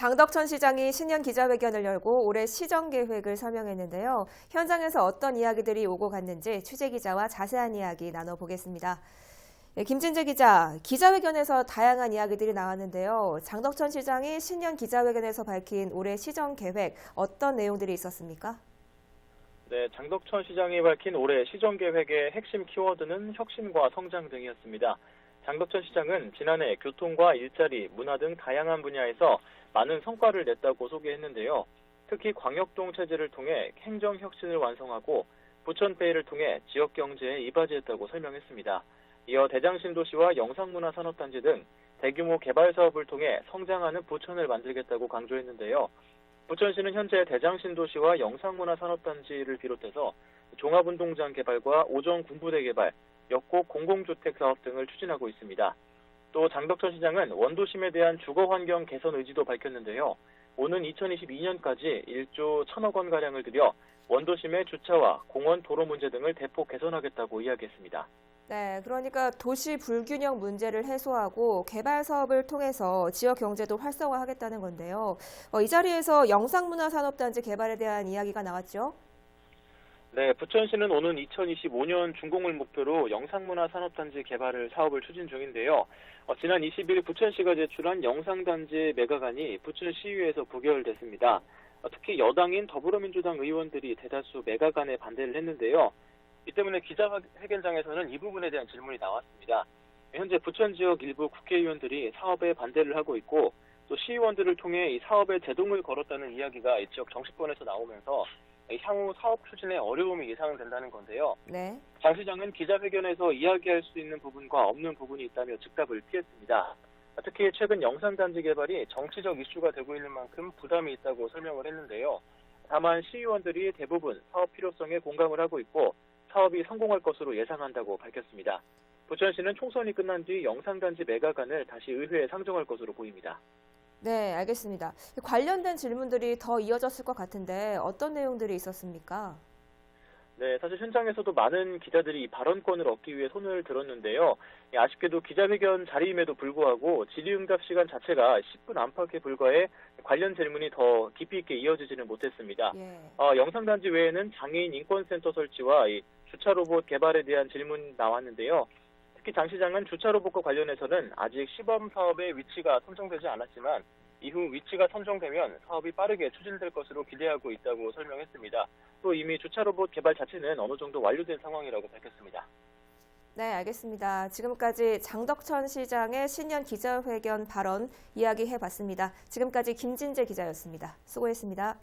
장덕천 시장이 신년 기자회견을 열고 올해 시정 계획을 설명했는데요. 현장에서 어떤 이야기들이 오고 갔는지 취재 기자와 자세한 이야기 나눠보겠습니다. 네, 김진재 기자, 기자회견에서 다양한 이야기들이 나왔는데요. 장덕천 시장이 신년 기자회견에서 밝힌 올해 시정 계획, 어떤 내용들이 있었습니까? 네, 장덕천 시장이 밝힌 올해 시정 계획의 핵심 키워드는 혁신과 성장 등이었습니다. 장덕천 시장은 지난해 교통과 일자리, 문화 등 다양한 분야에서 많은 성과를 냈다고 소개했는데요. 특히 광역동 체제를 통해 행정 혁신을 완성하고 부천페이를 통해 지역 경제에 이바지했다고 설명했습니다. 이어 대장신도시와 영상문화산업단지 등 대규모 개발 사업을 통해 성장하는 부천을 만들겠다고 강조했는데요. 부천시는 현재 대장신도시와 영상문화산업단지를 비롯해서 종합운동장 개발과 오정 군부대 개발, 역곡 공공주택 사업 등을 추진하고 있습니다. 또 장덕천 시장은 원도심에 대한 주거환경 개선 의지도 밝혔는데요. 오는 2022년까지 1조 1천억 원가량을 들여 원도심의 주차와 공원 도로 문제 등을 대폭 개선하겠다고 이야기했습니다. 네, 그러니까 도시 불균형 문제를 해소하고 개발 사업을 통해서 지역 경제도 활성화하겠다는 건데요. 이 자리에서 영상문화산업단지 개발에 대한 이야기가 나왔죠? 네, 부천시는 오는 2025년 준공을 목표로 영상문화산업단지 개발을 사업을 추진 중인데요. 지난 20일 부천시가 제출한 영상단지 매각안이 부천시의회에서 부결됐습니다. 특히 여당인 더불어민주당 의원들이 대다수 매각안에 반대를 했는데요. 이 때문에 기자회견장에서는 이 부분에 대한 질문이 나왔습니다. 현재 부천 지역 일부 국회의원들이 사업에 반대를 하고 있고 또 시의원들을 통해 이 사업에 제동을 걸었다는 이야기가 이 지역 정치권에서 나오면서 향후 사업 추진에 어려움이 예상된다는 건데요. 네. 장 시장은 기자회견에서 이야기할 수 있는 부분과 없는 부분이 있다며 즉답을 피했습니다. 특히 최근 영상단지 개발이 정치적 이슈가 되고 있는 만큼 부담이 있다고 설명을 했는데요. 다만 시의원들이 대부분 사업 필요성에 공감을 하고 있고 사업이 성공할 것으로 예상한다고 밝혔습니다. 부천시는 총선이 끝난 뒤 영상단지 매각안을 다시 의회에 상정할 것으로 보입니다. 네, 알겠습니다. 관련된 질문들이 더 이어졌을 것 같은데 어떤 내용들이 있었습니까? 네, 사실 현장에서도 많은 기자들이 발언권을 얻기 위해 손을 들었는데요. 아쉽게도 기자회견 자리임에도 불구하고 질의응답 시간 자체가 10분 안팎에 불과해 관련 질문이 더 깊이 있게 이어지지는 못했습니다. 예. 영상단지 외에는 장애인 인권센터 설치와 이 주차 로봇 개발에 대한 질문이 나왔는데요. 특히 장 시장은 주차 로봇과 관련해서는 아직 시범 사업의 위치가 선정되지 않았지만 이후 위치가 선정되면 사업이 빠르게 추진될 것으로 기대하고 있다고 설명했습니다. 또 이미 주차 로봇 개발 자체는 어느 정도 완료된 상황이라고 밝혔습니다. 네, 알겠습니다. 지금까지 장덕천 시장의 신년 기자회견 발언 이야기해봤습니다. 지금까지 김진재 기자였습니다. 수고했습니다.